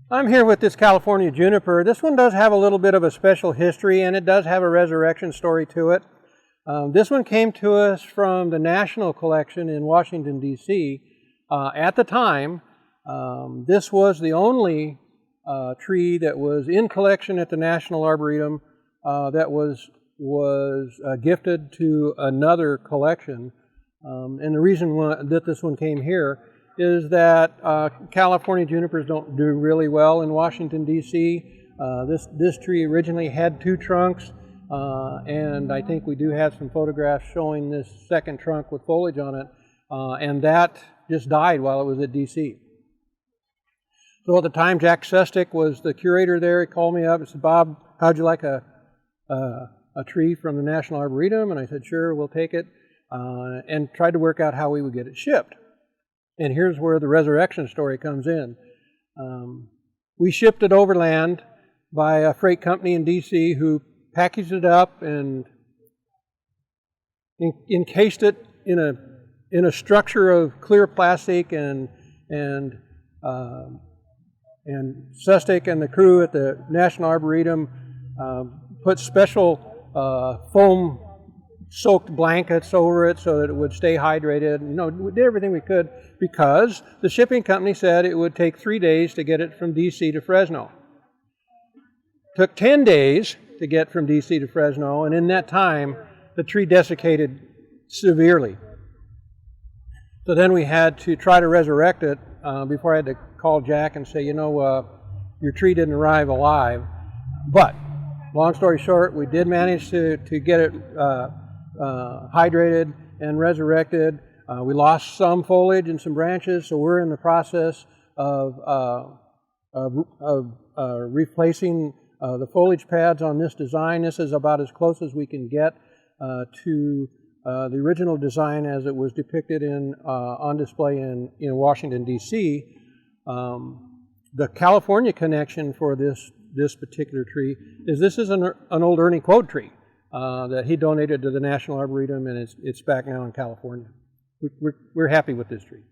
I'm here with this California Juniper. This one does have a little bit of a special history, and it does have a resurrection story to it. This one came to us from the National Collection in Washington, D.C. At the time, this was the only tree that was in collection at the National Arboretum that was gifted to another collection. And the reason that this one came here is that California junipers don't do really well in Washington, D.C. This tree originally had 2 trunks, and I think we do have some photographs showing this second trunk with foliage on it, and that just died while it was at D.C. So at the time, Jack Sustick was the curator there. He called me up and said, "Bob, how'd you like a tree from the National Arboretum?" And I said, "Sure, we'll take it," and tried to work out how we would get it shipped. And here's where the resurrection story comes in. We shipped it overland by a freight company in D.C. who packaged it up and encased it in a structure of clear plastic, and Sustick and the crew at the National Arboretum put special foam soaked blankets over it so that it would stay hydrated. You know, we did everything we could because the shipping company said it would take 3 days to get it from D.C. to Fresno. Took 10 days to get from D.C. to Fresno, and in that time, the tree desiccated severely. So then we had to try to resurrect it before I had to call Jack and say, you know, your tree didn't arrive alive. But, long story short, we did manage to get it hydrated and resurrected. We lost some foliage and some branches, so we're in the process of replacing the foliage pads on this design. This is about as close as we can get to the original design as it was depicted on display in Washington, D.C. The California connection for this particular tree is this is an old Ernie Quode tree that he donated to the National Arboretum, and it's back now in California. We're happy with this tree.